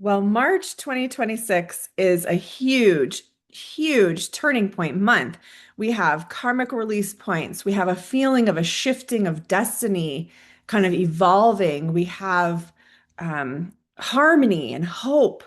Well, March 2026 is a huge, huge turning point month. We have karmic release points. We have a feeling of a shifting of destiny, kind of evolving. We have harmony and hope,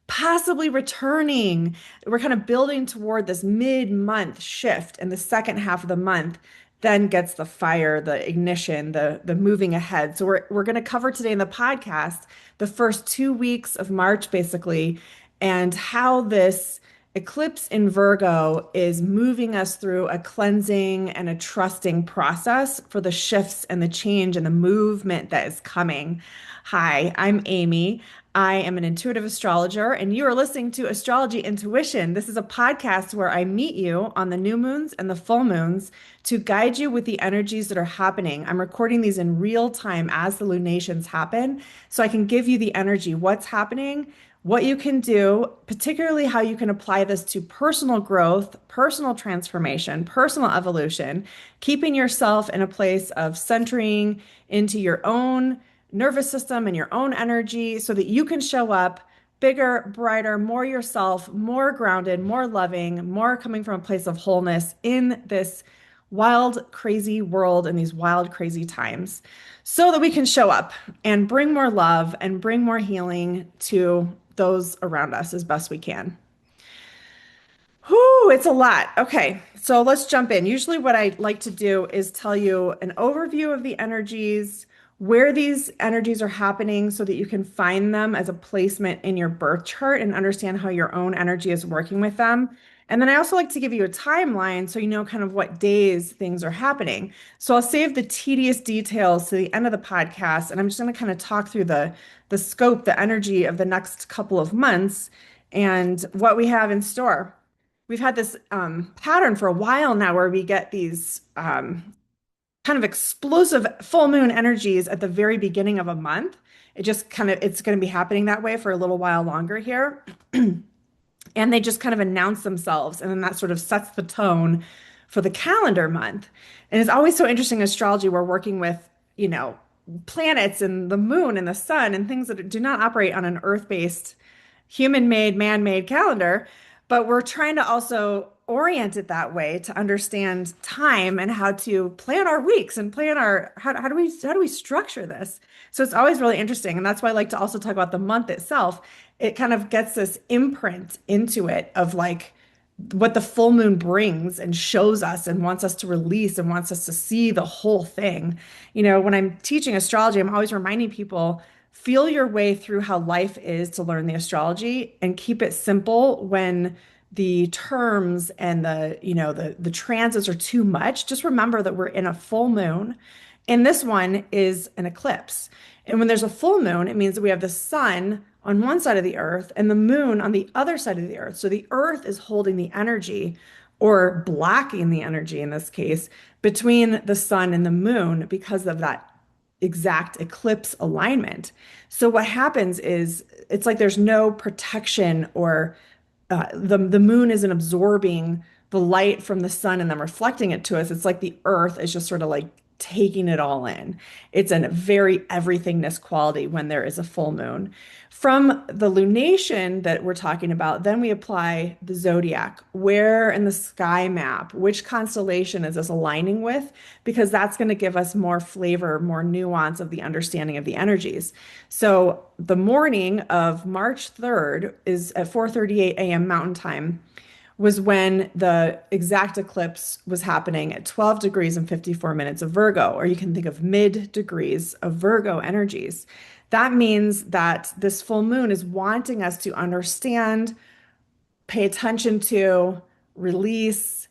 possibly returning. We're kind of building toward this mid-month shift, and the second half of the month then gets the fire, the ignition, the moving ahead. So we're going to cover today in the podcast the first 2 weeks of March, basically, and how this eclipse in Virgo is moving us through a cleansing and a trusting process for the shifts and the change and the movement that is coming. Hi, I'm Amy. I am an intuitive astrologer, and you are listening to Astrology Intuition. This is a podcast where I meet you on the new moons and the full moons to guide you with the energies that are happening. I'm recording these in real time as the lunations happen, so I can give you the energy, what's happening, what you can do, particularly how you can apply this to personal growth, personal transformation, personal evolution, keeping yourself in a place of centering into your own nervous system and your own energy so that you can show up bigger, brighter, more yourself, more grounded, more loving, more coming from a place of wholeness in this wild, crazy world and these wild, crazy times so that we can show up and bring more love and bring more healing to those around us as best we can. Whew, it's a lot. Okay, so let's jump in. Usually, what I like to do is tell you an overview of the energies, where these energies are happening so that you can find them as a placement in your birth chart and understand how your own energy is working with them. And then I also like to give you a timeline so you know kind of what days things are happening. So I'll save the tedious details to the end of the podcast, and I'm just going to kind of talk through the scope, the energy of the next couple of months and what we have in store. We've had this pattern for a while now where we get these kind of explosive full moon energies at the very beginning of a month. It's going to be happening that way for a little while longer here. And they just kind of announce themselves. And then that sort of sets the tone for the calendar month. And it's always so interesting in astrology. We're working with, planets and the moon and the sun and things that do not operate on an earth-based, human-made, man-made calendar. But we're trying to also orient it that way to understand time and how to plan our weeks and plan our how do we structure this. So it's always really interesting, and that's why I like to also talk about the month itself. It kind of gets this imprint into it of like what the full moon brings and shows us and wants us to release and wants us to see the whole thing. When I'm teaching astrology, I'm always reminding people feel your way through how life is to learn the astrology and keep it simple when the terms and the transits are too much. Just remember that we're in a full moon, and this one is an eclipse. And when there's a full moon, it means that we have the sun on one side of the earth and the moon on the other side of the earth. So the earth is holding the energy or blocking the energy in this case between the sun and the moon because of that exact eclipse alignment. So what happens is it's like there's no protection or the moon isn't absorbing the light from the sun and then reflecting it to us. It's like the earth is just sort of like taking it all in. It's a very everythingness quality when there is a full moon. From the lunation that we're talking about, then we apply the zodiac. Where in the sky map, which constellation is this aligning with? Because that's going to give us more flavor, more nuance of the understanding of the energies. So the morning of March 3rd is at 4:38 a.m. Mountain Time was when the exact eclipse was happening at 12 degrees and 54 minutes of Virgo, or you can think of mid degrees of Virgo energies. That means that this full moon is wanting us to understand, pay attention to, release,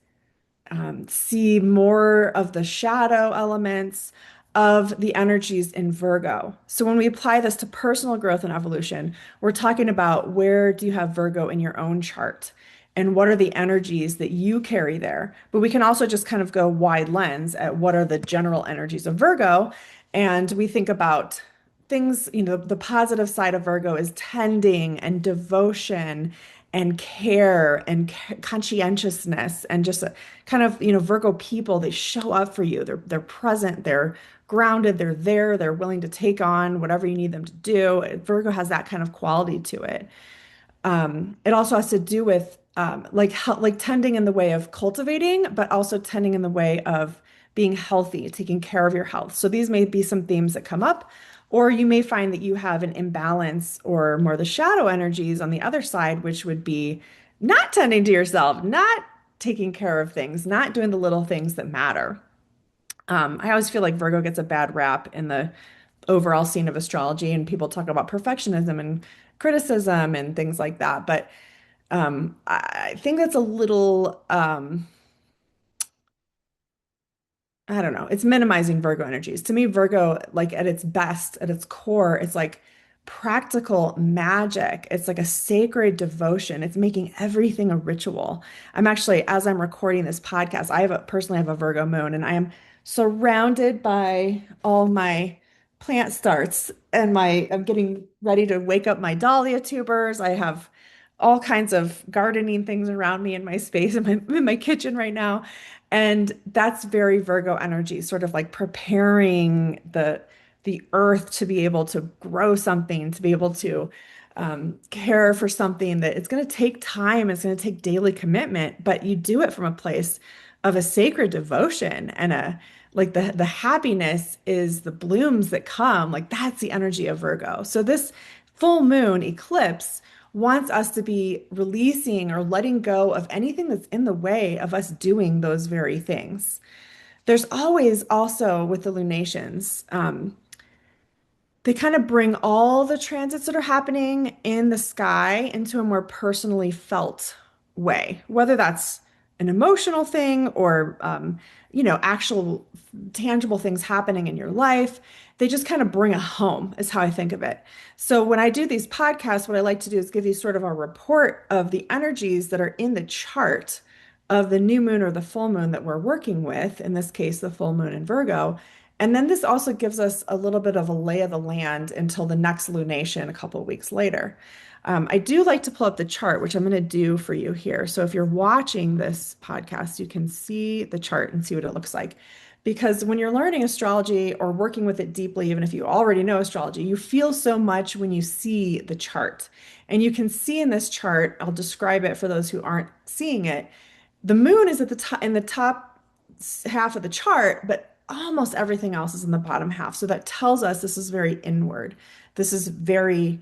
see more of the shadow elements of the energies in Virgo. So when we apply this to personal growth and evolution, we're talking about where do you have Virgo in your own chart? And what are the energies that you carry there? But we can also just kind of go wide lens at what are the general energies of Virgo. And we think about things, the positive side of Virgo is tending and devotion and care and conscientiousness and just a kind of, Virgo people, they show up for you. They're present, they're grounded, they're there, they're willing to take on whatever you need them to do. Virgo has that kind of quality to it. It also has to do with like tending in the way of cultivating, but also tending in the way of being healthy, taking care of your health. So these may be some themes that come up, or you may find that you have an imbalance or more the shadow energies on the other side, which would be not tending to yourself, not taking care of things, not doing the little things that matter. I always feel like Virgo gets a bad rap in the overall scene of astrology, and people talk about perfectionism and criticism and things like that. But I think that's a little I don't know. It's minimizing Virgo energies. To me, Virgo, like at its best, at its core, it's like practical magic. It's like a sacred devotion. It's making everything a ritual. I'm actually, as I'm recording this podcast, personally have a Virgo moon, and I am surrounded by all my plant starts and I'm getting ready to wake up my dahlia tubers. I have all kinds of gardening things around me in my space in my kitchen right now. And that's very Virgo energy, sort of like preparing the earth to be able to grow something, to be able to care for something that it's going to take time, it's going to take daily commitment, but you do it from a place of a sacred devotion and a like the happiness is the blooms that come. Like that's the energy of Virgo. So this full moon eclipse wants us to be releasing or letting go of anything that's in the way of us doing those very things. There's always also with the lunations, they kind of bring all the transits that are happening in the sky into a more personally felt way, whether that's an emotional thing or, actual tangible things happening in your life. They just kind of bring it home, is how I think of it. So when I do these podcasts, what I like to do is give you sort of a report of the energies that are in the chart of the new moon or the full moon that we're working with, in this case, the full moon in Virgo. And then this also gives us a little bit of a lay of the land until the next lunation a couple of weeks later. I do like to pull up the chart, which I'm going to do for you here. So if you're watching this podcast, you can see the chart and see what it looks like. Because when you're learning astrology or working with it deeply, even if you already know astrology, you feel so much when you see the chart. And you can see in this chart, I'll describe it for those who aren't seeing it. The moon is at the top in the top half of the chart, but almost everything else is in the bottom half. So that tells us this is very inward. This is very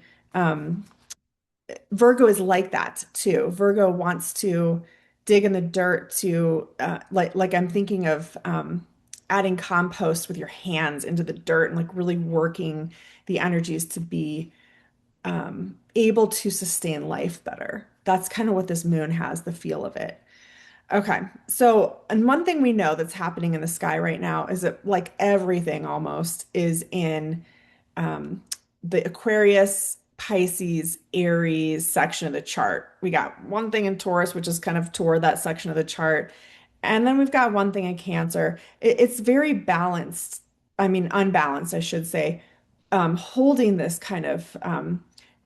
Virgo is like that too. Virgo wants to dig in the dirt to like I'm thinking of adding compost with your hands into the dirt and like really working the energies to be able to sustain life better. That's kind of what this moon has, the feel of it. Okay. So, and one thing we know that's happening in the sky right now is that like everything almost is in um, the Aquarius, Pisces, Aries section of the chart. We got one thing in Taurus, which is kind of toward that section of the chart. And then we've got one thing in Cancer. It's very balanced. I mean, unbalanced, I should say, holding this kind of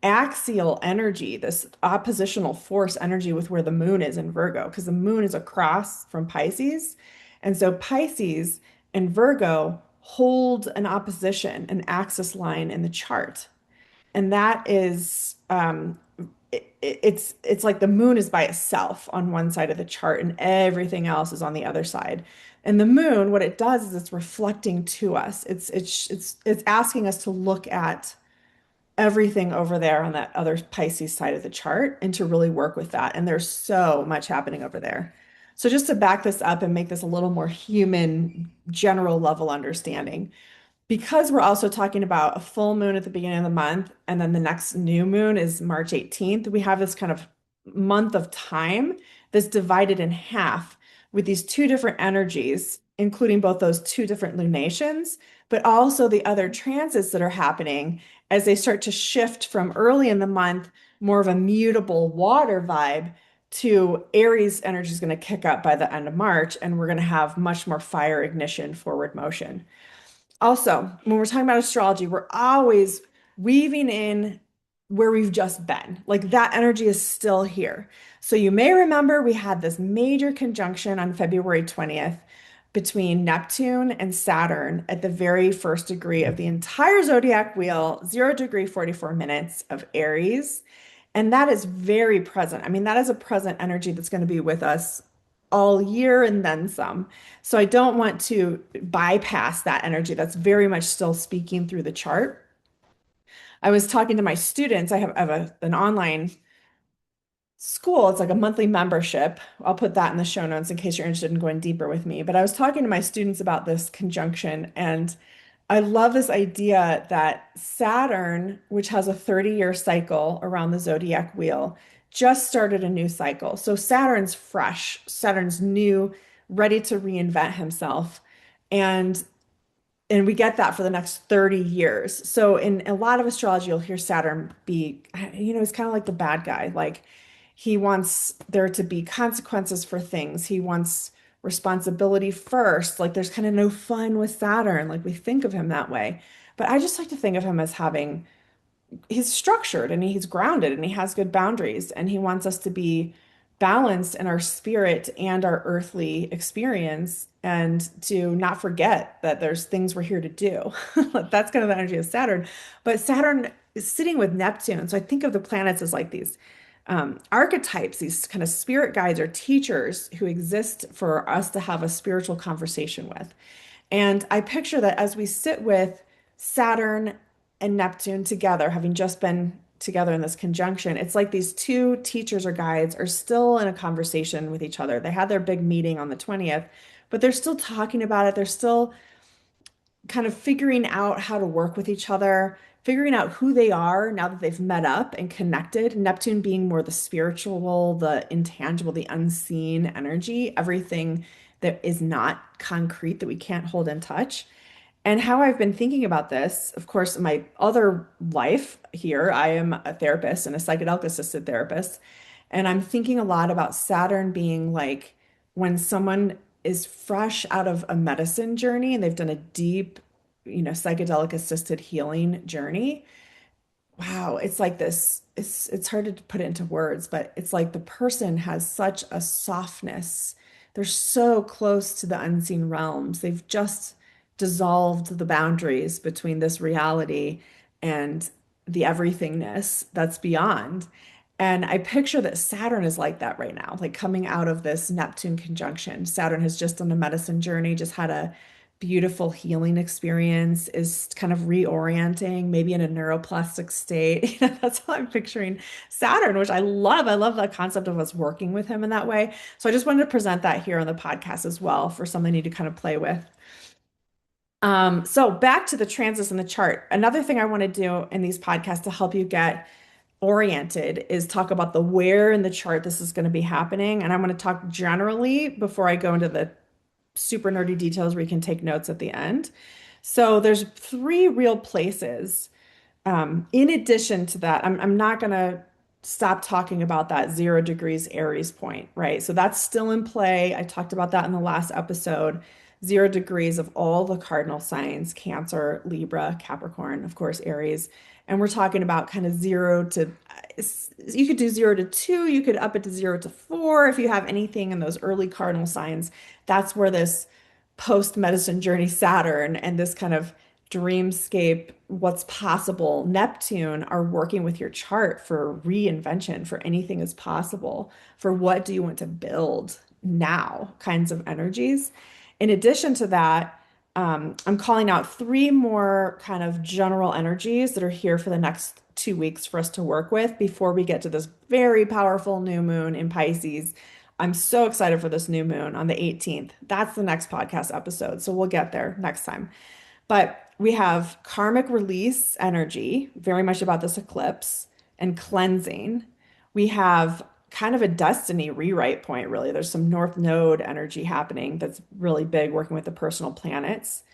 axial energy, this oppositional force energy with where the moon is in Virgo, because the moon is across from Pisces. And so Pisces and Virgo hold an opposition, an axis line in the chart. And that is it's like the moon is by itself on one side of the chart and everything else is on the other side. And the moon, what it does is it's reflecting to us. It's asking us to look at everything over there on that other Pisces side of the chart and to really work with that. And there's so much happening over there. So just to back this up and make this a little more human, general level understanding, because we're also talking about a full moon at the beginning of the month, and then the next new moon is March 18th, we have this kind of month of time that's divided in half with these two different energies, including both those two different lunations, but also the other transits that are happening as they start to shift from early in the month, more of a mutable water vibe to Aries energy is going to kick up by the end of March, and we're going to have much more fire ignition, forward motion. Also, when we're talking about astrology, we're always weaving in where we've just been. Like that energy is still here. So you may remember we had this major conjunction on February 20th between Neptune and Saturn at the very first degree of the entire zodiac wheel, 0 degree 44 minutes of Aries. And that is very present. I mean, that is a present energy that's going to be with us all year and then some. So I don't want to bypass that energy. That's very much still speaking through the chart. I was talking to my students. I have an online school. It's like a monthly membership. I'll put that in the show notes in case you're interested in going deeper with me. But I was talking to my students about this conjunction, and I love this idea that Saturn, which has a 30-year cycle around the zodiac wheel, just started a new cycle. So Saturn's fresh, Saturn's new, ready to reinvent himself. And we get that for the next 30 years. So in a lot of astrology, you'll hear Saturn be, he's kind of like the bad guy. Like he wants there to be consequences for things. He wants responsibility first. Like there's kind of no fun with Saturn. Like we think of him that way. But I just like to think of him as having he's structured and he's grounded and he has good boundaries and he wants us to be balanced in our spirit and our earthly experience and to not forget that there's things we're here to do. That's kind of the energy of Saturn. But Saturn is sitting with Neptune. So I think of the planets as like these archetypes, these kind of spirit guides or teachers who exist for us to have a spiritual conversation with. And I picture that as we sit with Saturn and Neptune together, having just been together in this conjunction, it's like these two teachers or guides are still in a conversation with each other. They had their big meeting on the 20th, but they're still talking about it. They're still kind of figuring out how to work with each other, figuring out who they are now that they've met up and connected. Neptune being more the spiritual, the intangible, the unseen energy, everything that is not concrete that we can't hold in touch. And how I've been thinking about this, of course, in my other life here, I am a therapist and a psychedelic assisted therapist. And I'm thinking a lot about Saturn being like when someone is fresh out of a medicine journey and they've done a deep, psychedelic assisted healing journey. Wow, it's like this. It's hard to put it into words, but it's like the person has such a softness. They're so close to the unseen realms. They've just dissolved the boundaries between this reality and the everythingness that's beyond. And I picture that Saturn is like that right now, like coming out of this Neptune conjunction. Saturn has just done a medicine journey, just had a beautiful healing experience, is kind of reorienting, maybe in a neuroplastic state. That's how I'm picturing Saturn, which I love. I love the concept of us working with him in that way. So I just wanted to present that here on the podcast as well for something you to kind of play with. So back to the transits in the chart. Another thing I want to do in these podcasts to help you get oriented is talk about the where in the chart this is going to be happening. And I'm going to talk generally before I go into the super nerdy details where you can take notes at the end. So there's three real places. In addition to that, I'm not going to stop talking about that 0 degrees Aries point, right? So that's still in play. I talked about that in the last episode. 0 degrees of all the cardinal signs, Cancer, Libra, Capricorn, of course, Aries. And we're talking about kind of you could do 0 to 2, you could up it to 0 to 4 if you have anything in those early cardinal signs. That's where this post-medicine journey Saturn and this kind of dreamscape, what's possible, Neptune are working with your chart for reinvention, for anything is possible, for what do you want to build now kinds of energies. In addition to that, I'm calling out three more kind of general energies that are here for the next 2 weeks for us to work with before we get to this very powerful new moon in Pisces. I'm so excited for this new moon on the 18th. That's the next podcast episode. So we'll get there next time. But we have karmic release energy, very much about this eclipse, and cleansing. We have kind of a destiny rewrite point, really. There's some North Node energy happening that's really big, working with the personal planets.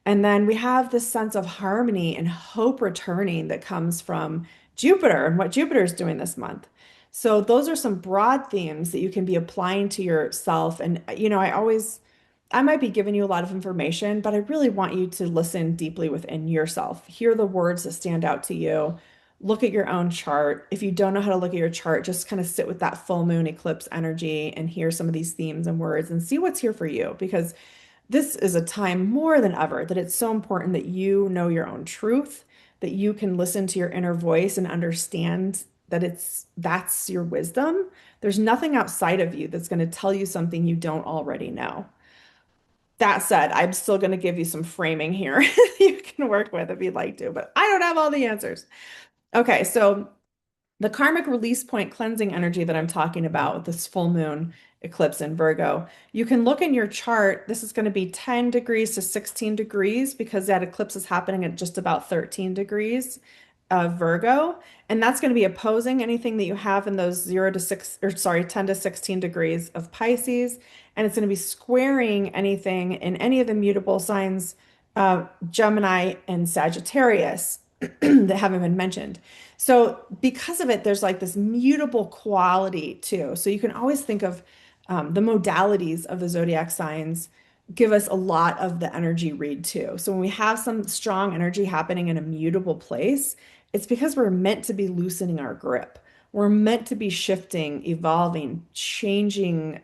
And then we have this sense of harmony and hope returning that comes from Jupiter and what Jupiter is doing this month. So those are some broad themes that you can be applying to yourself. And, I might be giving you a lot of information, but I really want you to listen deeply within yourself. Hear the words that stand out to you. Look at your own chart. If you don't know how to look at your chart, just kind of sit with that full moon eclipse energy and hear some of these themes and words and see what's here for you. Because this is a time more than ever that it's so important that you know your own truth, that you can listen to your inner voice and understand that that's your wisdom. There's nothing outside of you that's going to tell you something you don't already know. That said, I'm still going to give you some framing here you can work with if you'd like to, but I don't have all the answers. Okay, so the karmic release point cleansing energy that I'm talking about with this full moon eclipse in Virgo, you can look in your chart. This is going to be 10 degrees to 16 degrees because that eclipse is happening at just about 13 degrees of Virgo. And that's going to be opposing anything that you have in those 0 to 6, or sorry, 10 to 16 degrees of Pisces. And it's going to be squaring anything in any of the mutable signs, Gemini and Sagittarius that haven't been mentioned. So because of it, there's like this mutable quality too. So you can always think of the modalities of the zodiac signs give us a lot of the energy read too. So when we have some strong energy happening in a mutable place, it's because we're meant to be loosening our grip. We're meant to be shifting, evolving, changing,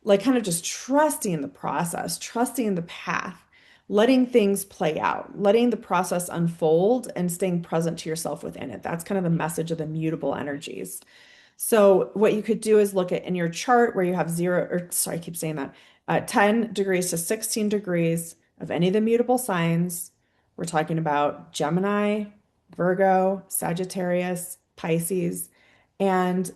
like kind of just trusting in the process, trusting in the path, letting things play out, letting the process unfold and staying present to yourself within it. That's kind of the message of the mutable energies. So what you could do is look at in your chart where you have zero, or sorry, I keep saying that, 10 degrees to 16 degrees of any of the mutable signs. We're talking about Gemini, Virgo, Sagittarius, Pisces, and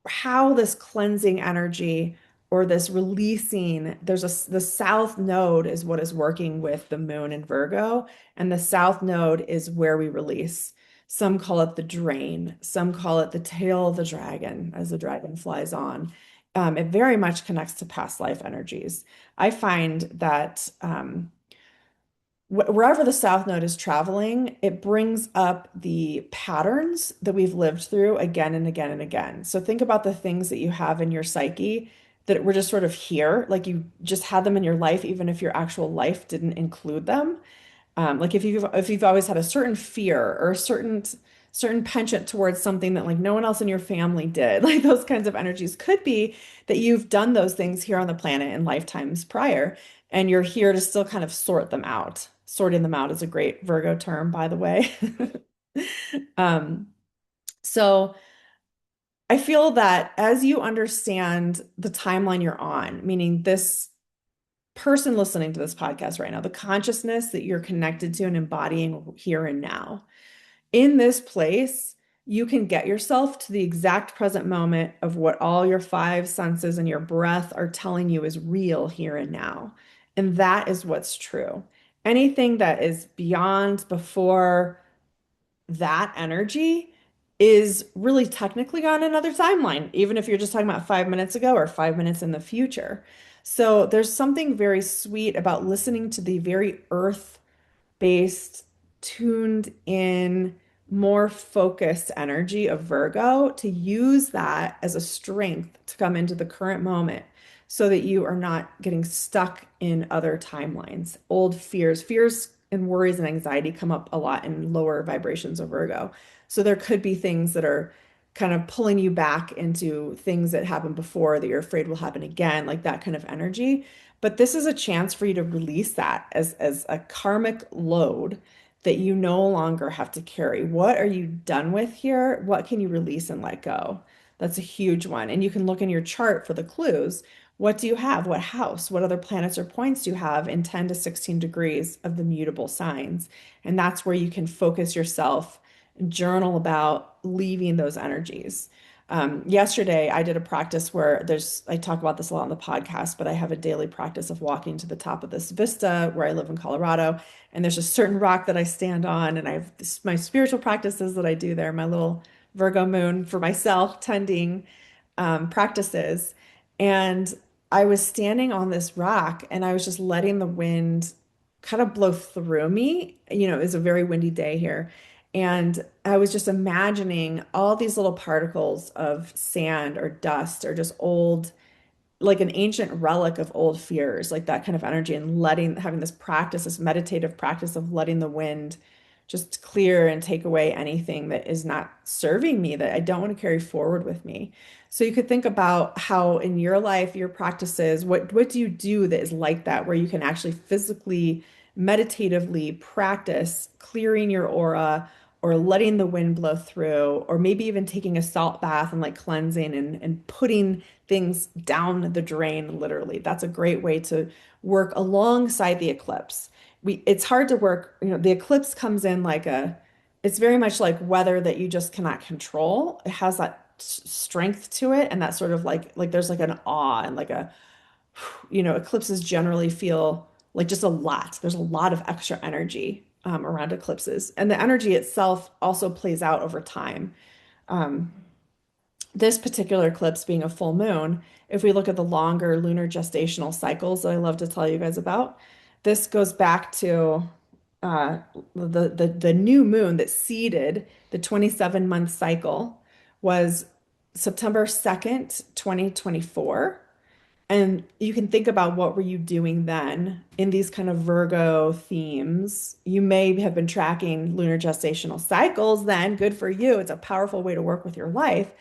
how this cleansing energy or this releasing, the south node is what is working with the moon in Virgo, and the south node is where we release. Some call it the drain, some call it the tail of the dragon as the dragon flies on. It very much connects to past life energies. I find that wherever the South Node is traveling, it brings up the patterns that we've lived through again and again and again. So think about the things that you have in your psyche that were just sort of here, like you just had them in your life, even if your actual life didn't include them. Like if you've always had a certain fear or a certain penchant towards something that like no one else in your family did, like those kinds of energies could be that you've done those things here on the planet in lifetimes prior, and you're here to still kind of sort them out. Sorting them out is a great Virgo term, by the way. Um, so I feel that as you understand the timeline you're on, meaning this person listening to this podcast right now, the consciousness that you're connected to and embodying here and now. In this place, you can get yourself to the exact present moment of what all your five senses and your breath are telling you is real here and now. And that is what's true. Anything that is beyond, before, that energy is really technically on another timeline, even if you're just talking about 5 minutes ago or 5 minutes in the future. So there's something very sweet about listening to the very earth-based, tuned in, more focused energy of Virgo to use that as a strength to come into the current moment so that you are not getting stuck in other timelines. Old fears and worries and anxiety come up a lot in lower vibrations of Virgo. So there could be things that are kind of pulling you back into things that happened before that you're afraid will happen again, like that kind of energy. But this is a chance for you to release that as a karmic load that you no longer have to carry. What are you done with here? What can you release and let go? That's a huge one. And you can look in your chart for the clues. What do you have? What house? What other planets or points do you have in 10 to 16 degrees of the mutable signs? And that's where you can focus yourself and journal about leaving those energies. Yesterday, I did a practice where I talk about this a lot on the podcast, but I have a daily practice of walking to the top of this vista where I live in Colorado. And there's a certain rock that I stand on, and I have my spiritual practices that I do there, my little Virgo moon for myself tending practices. And I was standing on this rock and I was just letting the wind kind of blow through me. It was a very windy day here. And I was just imagining all these little particles of sand or dust or just old, like an ancient relic of old fears, like that kind of energy, and having this practice, this meditative practice of letting the wind just clear and take away anything that is not serving me, that I don't want to carry forward with me. So you could think about how in your life, your practices, what do you do that is like that, where you can actually physically, meditatively practice clearing your aura or letting the wind blow through, or maybe even taking a salt bath and like cleansing and putting things down the drain, literally. That's a great way to work alongside the eclipse. It's hard to work, the eclipse comes in like it's very much like weather that you just cannot control. It has that strength to it, and that sort of like there's like an awe and like eclipses generally feel like just a lot. There's a lot of extra energy around eclipses, and the energy itself also plays out over time. Um, this particular eclipse being a full moon, if we look at the longer lunar gestational cycles that I love to tell you guys about, this goes back to uh, the new moon that seeded the 27-month cycle was September 2nd, 2024. And you can think about what were you doing then in these kind of Virgo themes. You may have been tracking lunar gestational cycles then. Good for you. It's a powerful way to work with your life.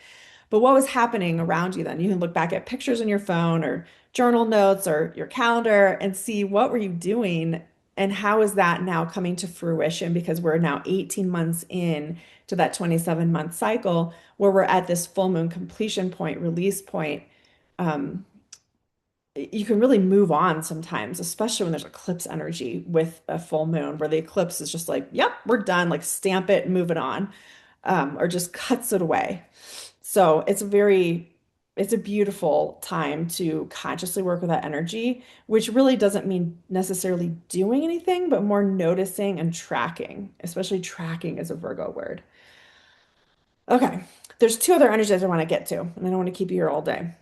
But what was happening around you then? You can look back at pictures on your phone or journal notes or your calendar and see what were you doing and how is that now coming to fruition, because we're now 18 months in to that 27-month cycle where we're at this full moon completion point, release point. Um, you can really move on sometimes, especially when there's eclipse energy with a full moon, where the eclipse is just like, yep, we're done, like stamp it, move it on, or just cuts it away. So it's a beautiful time to consciously work with that energy, which really doesn't mean necessarily doing anything, but more noticing and tracking, especially tracking is a Virgo word. Okay, there's two other energies I want to get to, and I don't want to keep you here all day.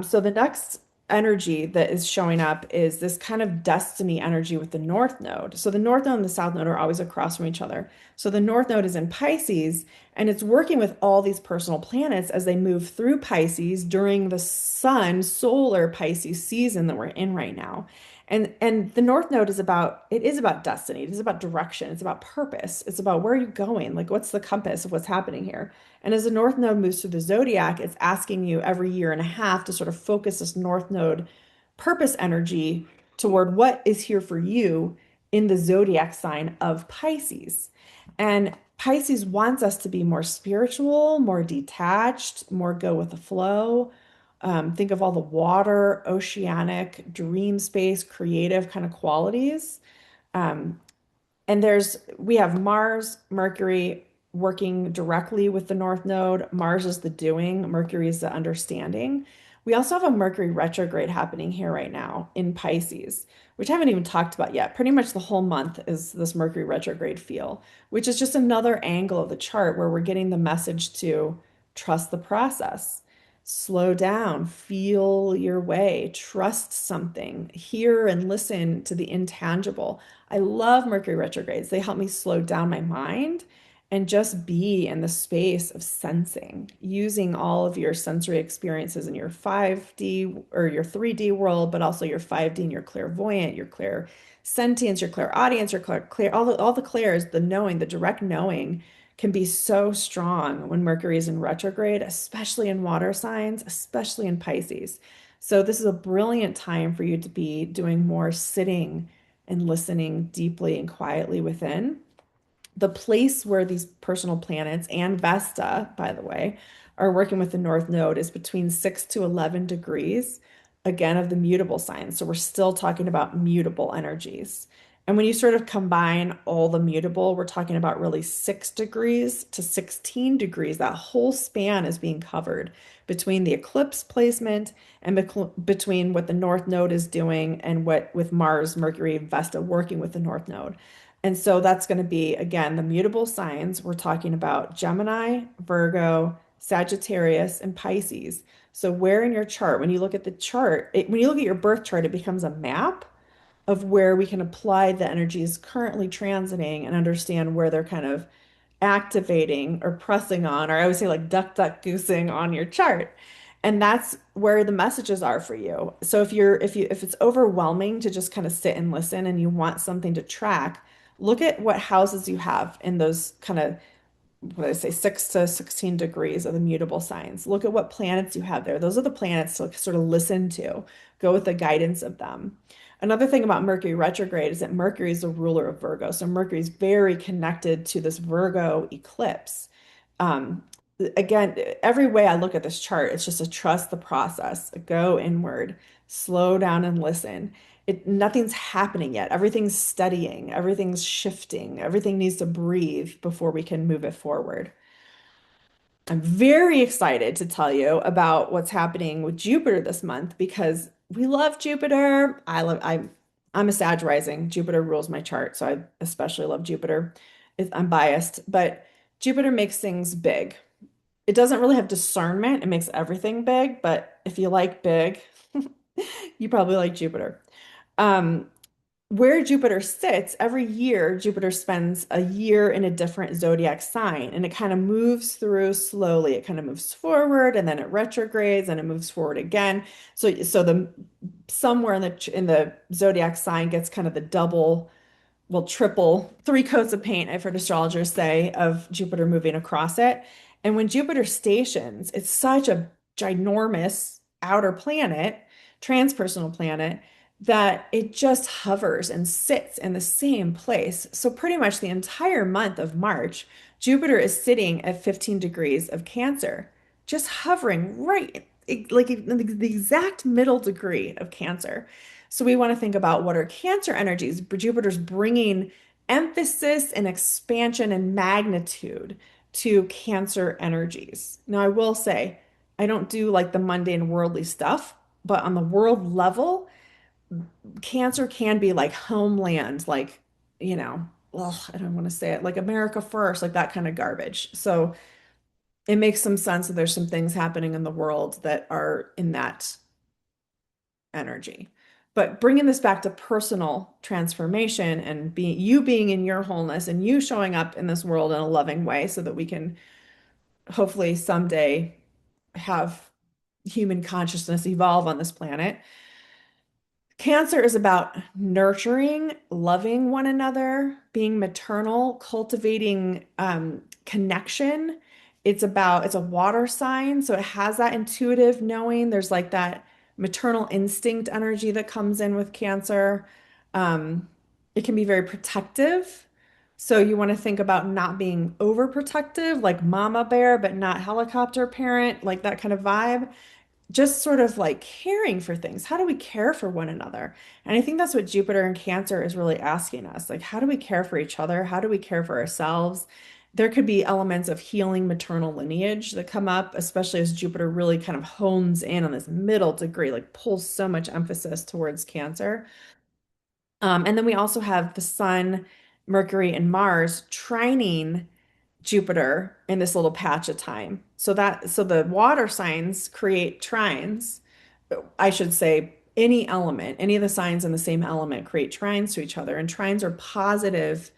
So the next energy that is showing up is this kind of destiny energy with the North Node. So the North Node and the South Node are always across from each other. So the North Node is in Pisces, and it's working with all these personal planets as they move through Pisces during the Sun solar Pisces season that we're in right now. And the North Node is about destiny. It is about direction. It's about purpose. It's about where are you going? Like what's the compass of what's happening here? And as the North Node moves through the zodiac, it's asking you every year and a half to sort of focus this North Node purpose energy toward what is here for you in the zodiac sign of Pisces. And Pisces wants us to be more spiritual, more detached, more go with the flow. Think of all the water, oceanic, dream space, creative kind of qualities. Um, and we have Mars, Mercury working directly with the North Node. Mars is the doing, Mercury is the understanding. We also have a Mercury retrograde happening here right now in Pisces, which I haven't even talked about yet. Pretty much the whole month is this Mercury retrograde feel, which is just another angle of the chart where we're getting the message to trust the process. Slow down, feel your way, trust something, hear and listen to the intangible. I love Mercury retrogrades. They help me slow down my mind and just be in the space of sensing, using all of your sensory experiences in your 5D or your 3D world, but also your 5D and your clairvoyant, your clair sentience, your clairaudience, your clair, all the clairs, the knowing, the direct knowing can be so strong when Mercury is in retrograde, especially in water signs, especially in Pisces. So this is a brilliant time for you to be doing more sitting and listening deeply and quietly within. The place where these personal planets and Vesta, by the way, are working with the North Node is between 6 to 11 degrees, again, of the mutable signs. So we're still talking about mutable energies. And when you sort of combine all the mutable, we're talking about really 6 degrees to 16 degrees. That whole span is being covered between the eclipse placement and between what the North Node is doing and what with Mars, Mercury, Vesta working with the North Node. And so that's going to be, again, the mutable signs. We're talking about Gemini, Virgo, Sagittarius, and Pisces. So where in your chart, when you look at the chart, when you look at your birth chart, it becomes a map of where we can apply the energies currently transiting and understand where they're kind of activating or pressing on, or I would say like duck, duck, goosing on your chart. And that's where the messages are for you. So if it's overwhelming to just kind of sit and listen and you want something to track, Look at what houses you have in those kind of, what did I say, 6 to 16 degrees of the mutable signs. Look at what planets you have there. Those are the planets to sort of listen to, go with the guidance of them. Another thing about Mercury retrograde is that Mercury is the ruler of Virgo. So Mercury is very connected to this Virgo eclipse. Um, Again, every way I look at this chart, it's just a trust the process, go inward, slow down and listen. Nothing's happening yet. Everything's studying, everything's shifting, everything needs to breathe before we can move it forward. I'm very excited to tell you about what's happening with Jupiter this month because we love Jupiter. I'm a Sag rising. Jupiter rules my chart, so I especially love Jupiter. I'm biased, but Jupiter makes things big. It doesn't really have discernment. It makes everything big, but if you like big, you probably like Jupiter. Um, where Jupiter sits, every year, Jupiter spends a year in a different zodiac sign, and it kind of moves through slowly. It kind of moves forward, and then it retrogrades, and it moves forward again. So the somewhere in the zodiac sign gets kind of the double, well, triple, three coats of paint, I've heard astrologers say, of Jupiter moving across it. And when Jupiter stations, it's such a ginormous outer planet, transpersonal planet, that it just hovers and sits in the same place. So pretty much the entire month of March, Jupiter is sitting at 15 degrees of Cancer, just hovering right like the exact middle degree of Cancer. So we want to think about what are Cancer energies. Jupiter's bringing emphasis and expansion and magnitude to Cancer energies. Now, I will say, I don't do like the mundane worldly stuff, but on the world level, Cancer can be like homeland, like, well, I don't want to say it, like America first, like that kind of garbage. So it makes some sense that there's some things happening in the world that are in that energy. But bringing this back to personal transformation and being in your wholeness and you showing up in this world in a loving way so that we can hopefully someday have human consciousness evolve on this planet. Cancer is about nurturing, loving one another, being maternal, cultivating connection. It's a water sign, so it has that intuitive knowing. There's like that maternal instinct energy that comes in with Cancer. Um, it can be very protective. So you want to think about not being overprotective, like mama bear, but not helicopter parent, like that kind of vibe, just sort of like caring for things. How do we care for one another? And I think that's what Jupiter and Cancer is really asking us. Like, how do we care for each other? How do we care for ourselves? There could be elements of healing maternal lineage that come up, especially as Jupiter really kind of hones in on this middle degree, like pulls so much emphasis towards Cancer. And then we also have the Sun, Mercury, and Mars trining Jupiter in this little patch of time. So the water signs create trines. I should say any element, any of the signs in the same element create trines to each other. And trines are positive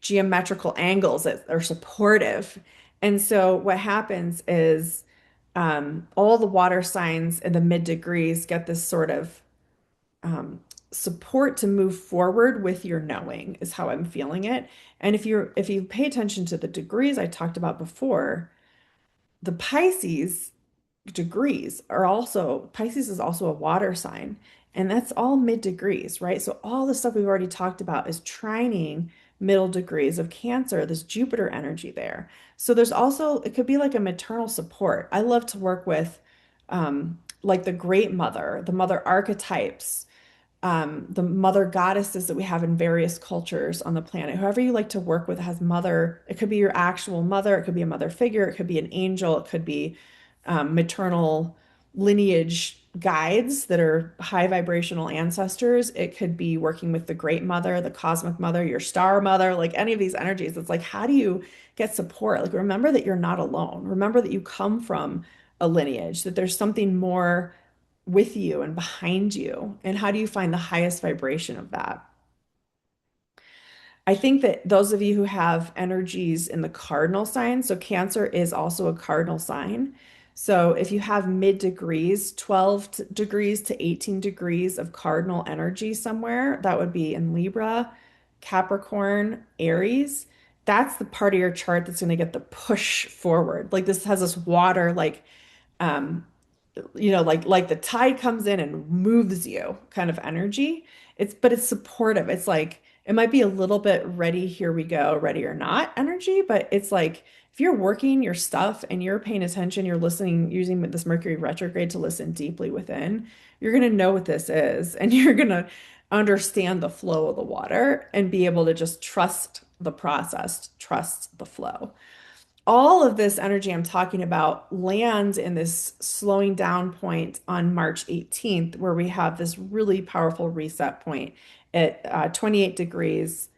geometrical angles that are supportive. And so what happens is all the water signs in the mid degrees get this sort of um, support to move forward with your knowing is how I'm feeling it. And if you pay attention to the degrees I talked about before, the Pisces is also a water sign, and that's all mid degrees, right? So all the stuff we've already talked about is trining middle degrees of Cancer, this Jupiter energy there. So there's also, it could be like a maternal support. I love to work with like the great mother, the mother archetypes, the mother goddesses that we have in various cultures on the planet. Whoever you like to work with has mother. It could be your actual mother. It could be a mother figure. It could be an angel. It could be maternal lineage guides that are high vibrational ancestors. It could be working with the great mother, the cosmic mother, your star mother, like any of these energies. It's like, how do you get support? Like, remember that you're not alone. Remember that you come from a lineage, that there's something more with you and behind you. And how do you find the highest vibration of that? I think that those of you who have energies in the cardinal sign, so Cancer is also a cardinal sign. So if you have mid degrees, degrees to 18 degrees of cardinal energy somewhere, that would be in Libra, Capricorn, Aries, that's the part of your chart that's going to get the push forward. Like this has this water, um, like the tide comes in and moves you kind of energy. But it's supportive. It's like it might be a little bit ready, here we go, ready or not energy, but it's like if you're working your stuff and you're paying attention, you're listening, using this Mercury retrograde to listen deeply within, you're going to know what this is and you're going to understand the flow of the water and be able to just trust the process, trust the flow. All of this energy I'm talking about lands in this slowing down point on March 18th, where we have this really powerful reset point at 28 degrees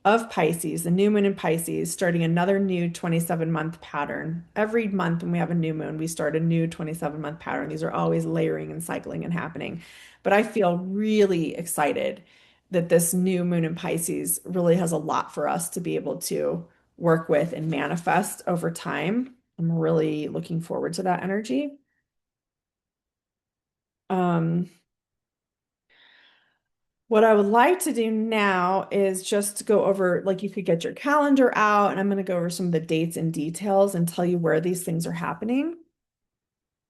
of Pisces, the new moon in Pisces, starting another new 27-month pattern. Every month when we have a new moon, we start a new 27-month pattern. These are always layering and cycling and happening. But I feel really excited that this new moon in Pisces really has a lot for us to be able to work with and manifest over time. I'm really looking forward to that energy. Um, what I would like to do now is just go over, like, you could get your calendar out, and I'm going to go over some of the dates and details and tell you where these things are happening.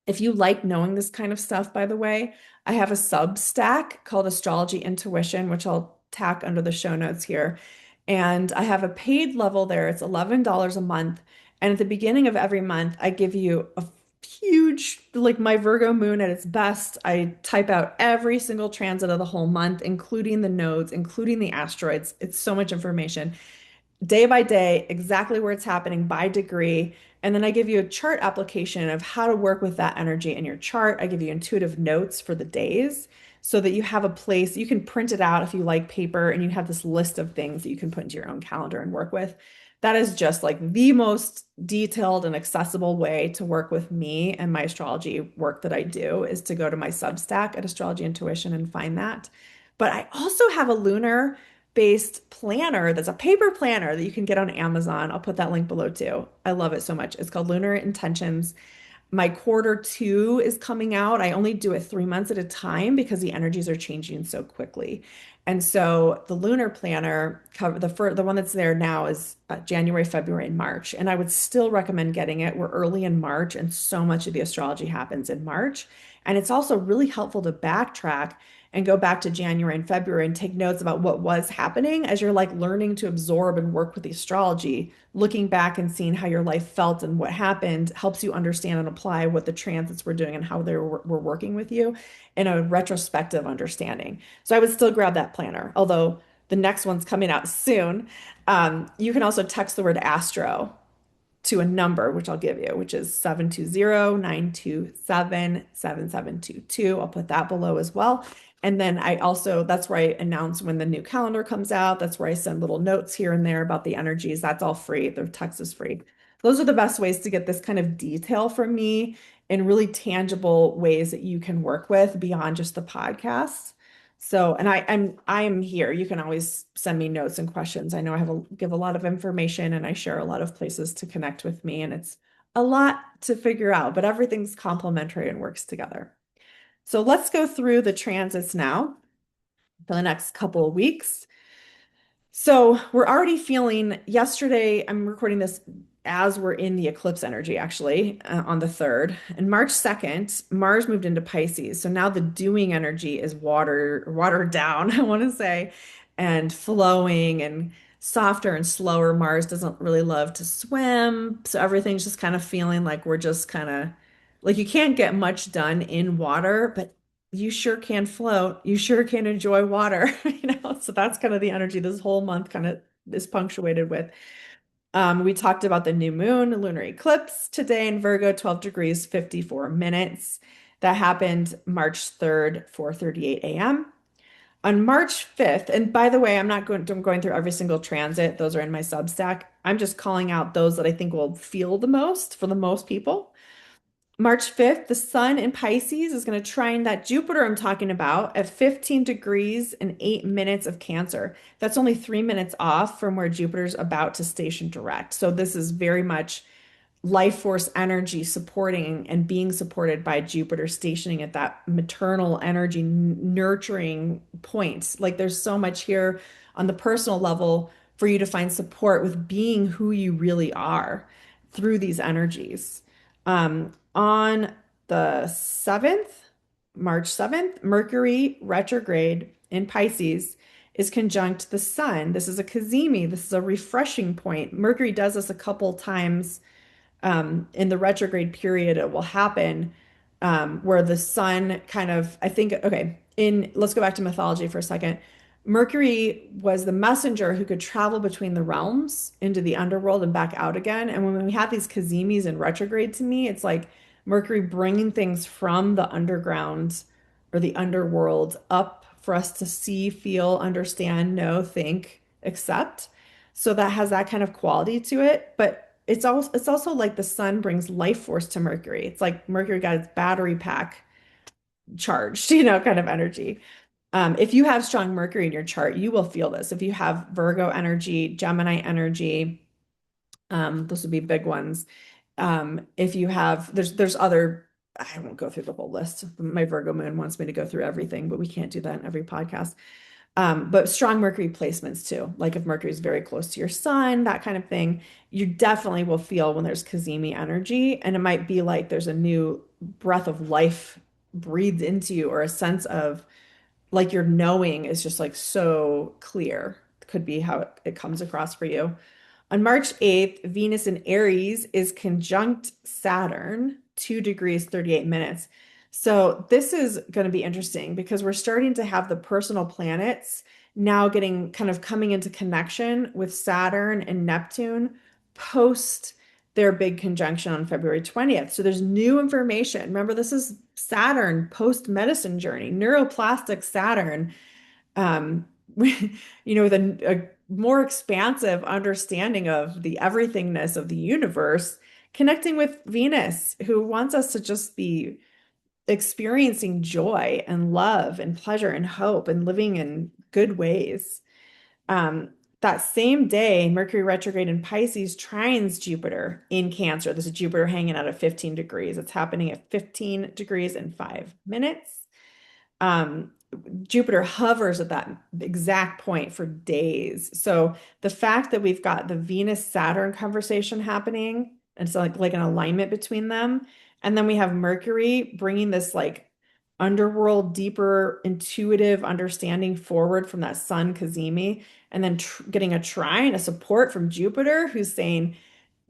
If you like knowing this kind of stuff, by the way, I have a Substack called Astrology Intuition, which I'll tack under the show notes here. And I have a paid level there. It's $11 a month. And at the beginning of every month, I give you a huge, like my Virgo moon at its best. I type out every single transit of the whole month, including the nodes, including the asteroids. It's so much information day by day, exactly where it's happening by degree. And then I give you a chart application of how to work with that energy in your chart. I give you intuitive notes for the days so that you have a place. You can print it out if you like paper, and you have this list of things that you can put into your own calendar and work with. That is just like the most detailed and accessible way to work with me and my astrology work that I do, is to go to my Substack at Astrology Intuition and find that. But I also have a lunar based planner that's a paper planner that you can get on Amazon. I'll put that link below too. I love it so much. It's called Lunar Intentions. My quarter 2 is coming out. I only do it 3 months at a time because the energies are changing so quickly. And so the lunar planner cover the one that's there now is January, February, and March. And I would still recommend getting it. We're early in March, and so much of the astrology happens in March. And it's also really helpful to backtrack and go back to January and February and take notes about what was happening as you're like learning to absorb and work with the astrology. Looking back and seeing how your life felt and what happened helps you understand and apply what the transits were doing and how they were working with you in a retrospective understanding. So I would still grab that planner, although the next one's coming out soon. You can also text the word astro to a number, which I'll give you, which is 720-927-7722. I'll put that below as well. And then that's where I announce when the new calendar comes out. That's where I send little notes here and there about the energies. That's all free. The text is free. Those are the best ways to get this kind of detail from me in really tangible ways that you can work with beyond just the podcast. So, and I'm here. You can always send me notes and questions. I know give a lot of information, and I share a lot of places to connect with me, and it's a lot to figure out, but everything's complementary and works together. So let's go through the transits now for the next couple of weeks. So we're already feeling yesterday, I'm recording this as we're in the eclipse energy, actually, on the 3rd. And March 2nd, Mars moved into Pisces. So now the doing energy is watered down, I want to say, and flowing and softer and slower. Mars doesn't really love to swim. So everything's just kind of feeling like we're just kind of like you can't get much done in water, but you sure can float. You sure can enjoy water, So that's kind of the energy this whole month kind of is punctuated with. We talked about the new moon, lunar eclipse today in Virgo, 12 degrees, 54 minutes. That happened March 3rd, 4:38 a.m. On March 5th, and by the way, I'm going through every single transit. Those are in my Substack. I'm just calling out those that I think will feel the most for the most people. March 5th, the sun in Pisces is going to trine that Jupiter I'm talking about at 15 degrees and 8 minutes of Cancer. That's only 3 minutes off from where Jupiter's about to station direct. So this is very much life force energy supporting and being supported by Jupiter stationing at that maternal energy nurturing point. Like there's so much here on the personal level for you to find support with being who you really are through these energies. On the 7th, March 7th, Mercury retrograde in Pisces is conjunct the sun. This is a cazimi. This is a refreshing point. Mercury does this a couple times in the retrograde period. It will happen where the sun kind of, I think, okay, let's go back to mythology for a second. Mercury was the messenger who could travel between the realms into the underworld and back out again. And when we have these kazimis in retrograde, to me, it's like Mercury bringing things from the underground or the underworld up for us to see, feel, understand, know, think, accept. So that has that kind of quality to it. But it's also like the sun brings life force to Mercury. It's like Mercury got its battery pack charged, kind of energy. If you have strong Mercury in your chart, you will feel this. If you have Virgo energy, Gemini energy, those would be big ones. If you have, there's other, I won't go through the whole list. My Virgo moon wants me to go through everything, but we can't do that in every podcast. But strong Mercury placements too. Like if Mercury is very close to your sun, that kind of thing, you definitely will feel when there's Cazimi energy. And it might be like there's a new breath of life breathed into you, or a sense of like your knowing is just like so clear. Could be how it comes across for you. On March 8th, Venus in Aries is conjunct Saturn, 2 degrees 38 minutes. So this is going to be interesting because we're starting to have the personal planets now getting kind of coming into connection with Saturn and Neptune post their big conjunction on February 20th. So there's new information. Remember, this is Saturn post medicine journey, neuroplastic Saturn, um, with a more expansive understanding of the everythingness of the universe, connecting with Venus, who wants us to just be experiencing joy and love and pleasure and hope and living in good ways. That same day, Mercury retrograde in Pisces trines Jupiter in Cancer. This is Jupiter hanging out at 15 degrees. It's happening at 15 degrees and 5 minutes. Um, Jupiter hovers at that exact point for days. So the fact that we've got the Venus Saturn conversation happening, and so like an alignment between them, and then we have Mercury bringing this like underworld, deeper, intuitive understanding forward from that Sun Cazimi, and then getting a trine, a support from Jupiter, who's saying,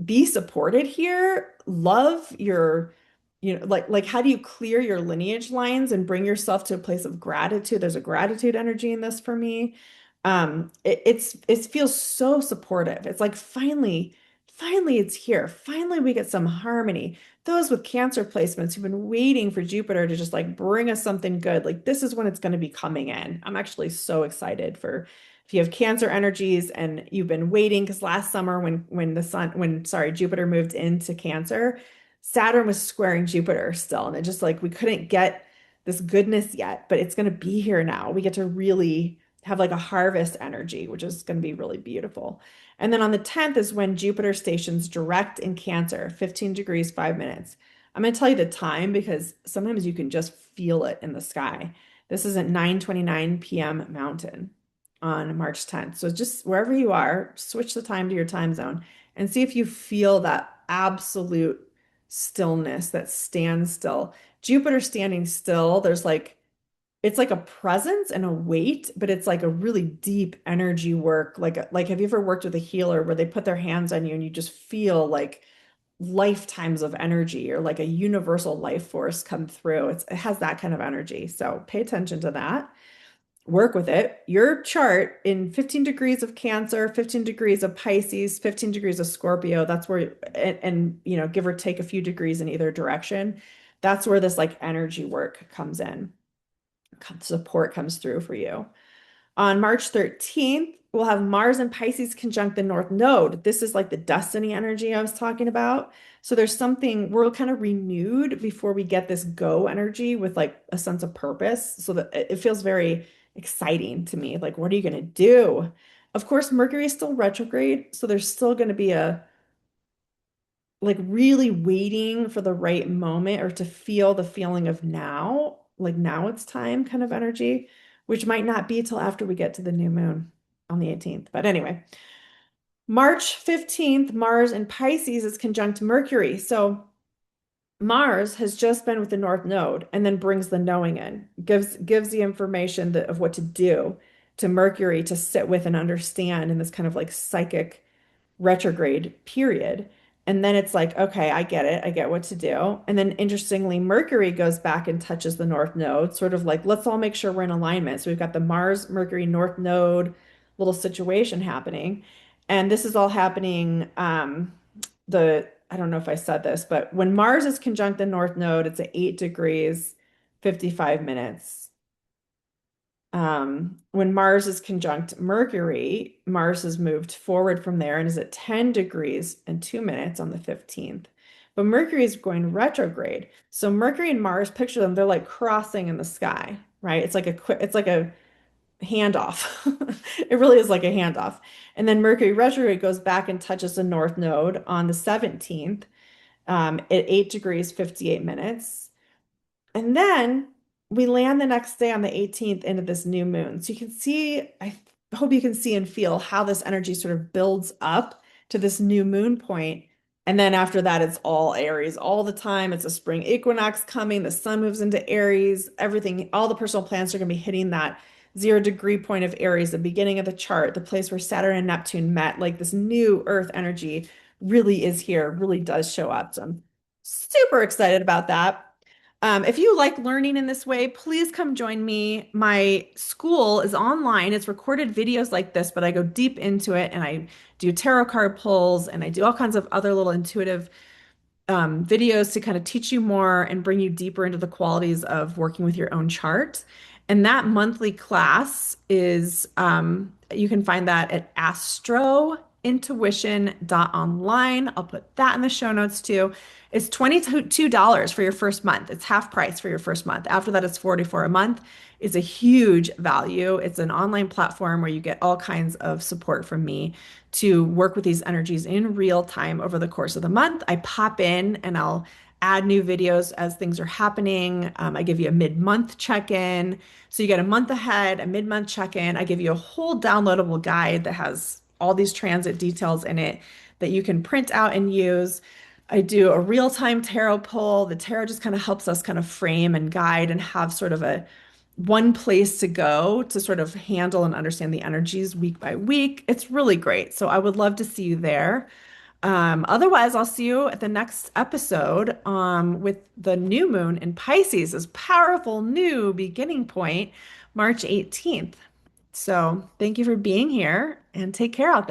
be supported here, love your, like how do you clear your lineage lines and bring yourself to a place of gratitude? There's a gratitude energy in this for me. It feels so supportive. It's like finally it's here. Finally we get some harmony. Those with Cancer placements who've been waiting for Jupiter to just like bring us something good, like this is when it's going to be coming in. I'm actually so excited for if you have Cancer energies and you've been waiting, because last summer when Jupiter moved into Cancer, Saturn was squaring Jupiter still, and it just like we couldn't get this goodness yet, but it's going to be here now. We get to really have like a harvest energy, which is going to be really beautiful. And then on the 10th is when Jupiter stations direct in Cancer, 15 degrees 5 minutes. I'm going to tell you the time because sometimes you can just feel it in the sky. This is at 9:29 p.m. Mountain on March 10th. So just wherever you are, switch the time to your time zone and see if you feel that absolute stillness, that standstill. Jupiter standing still, there's like it's like a presence and a weight, but it's like a really deep energy work. Like have you ever worked with a healer where they put their hands on you and you just feel like lifetimes of energy or like a universal life force come through? It has that kind of energy. So pay attention to that, work with it. Your chart in 15 degrees of Cancer, 15 degrees of Pisces, 15 degrees of Scorpio, that's where, and give or take a few degrees in either direction, that's where this like energy work comes in. Support comes through for you. On March 13th, we'll have Mars and Pisces conjunct the North Node. This is like the destiny energy I was talking about. So there's something, we're kind of renewed before we get this go energy with like a sense of purpose. So that it feels very exciting to me. Like, what are you going to do? Of course, Mercury is still retrograde. So there's still going to be a like really waiting for the right moment or to feel the feeling of now, like now it's time kind of energy, which might not be till after we get to the new moon. on the 18th. But anyway, March 15th, Mars in Pisces is conjunct Mercury. So Mars has just been with the North Node and then brings the knowing in, gives the information of what to do to Mercury to sit with and understand in this kind of like psychic retrograde period. And then it's like, okay, I get it. I get what to do. And then interestingly, Mercury goes back and touches the North Node, sort of like, let's all make sure we're in alignment. So we've got the Mars, Mercury, North Node little situation happening. And this is all happening. I don't know if I said this, but when Mars is conjunct the North Node, it's at 8 degrees, 55 minutes. When Mars is conjunct Mercury, Mars has moved forward from there and is at 10 degrees and 2 minutes on the 15th. But Mercury is going retrograde. So Mercury and Mars, picture them, they're like crossing in the sky, right? It's like a handoff. It really is like a handoff. And then Mercury retrograde goes back and touches the North Node on the 17th, at 8 degrees, 58 minutes. And then we land the next day on the 18th into this new moon. So you can see, I hope you can see and feel how this energy sort of builds up to this new moon point. And then after that, it's all Aries all the time. It's a spring equinox coming. The sun moves into Aries. Everything, all the personal planets are going to be hitting that 0 degree point of Aries, the beginning of the chart, the place where Saturn and Neptune met. Like this new Earth energy really is here, really does show up. So I'm super excited about that. If you like learning in this way, please come join me. My school is online. It's recorded videos like this, but I go deep into it and I do tarot card pulls and I do all kinds of other little intuitive videos to kind of teach you more and bring you deeper into the qualities of working with your own chart. And that monthly class is, you can find that at astrointuition.online. I'll put that in the show notes too. It's $22 for your first month. It's half price for your first month. After that, it's 44 a month. It's a huge value. It's an online platform where you get all kinds of support from me to work with these energies in real time over the course of the month. I pop in and I'll add new videos as things are happening. I give you a mid-month check-in. So you get a month ahead, a mid-month check-in. I give you a whole downloadable guide that has all these transit details in it that you can print out and use. I do a real-time tarot pull. The tarot just kind of helps us kind of frame and guide and have sort of a one place to go to sort of handle and understand the energies week by week. It's really great. So I would love to see you there. Otherwise, I'll see you at the next episode with the new moon in Pisces, this powerful new beginning point, March 18th. So thank you for being here and take care out there.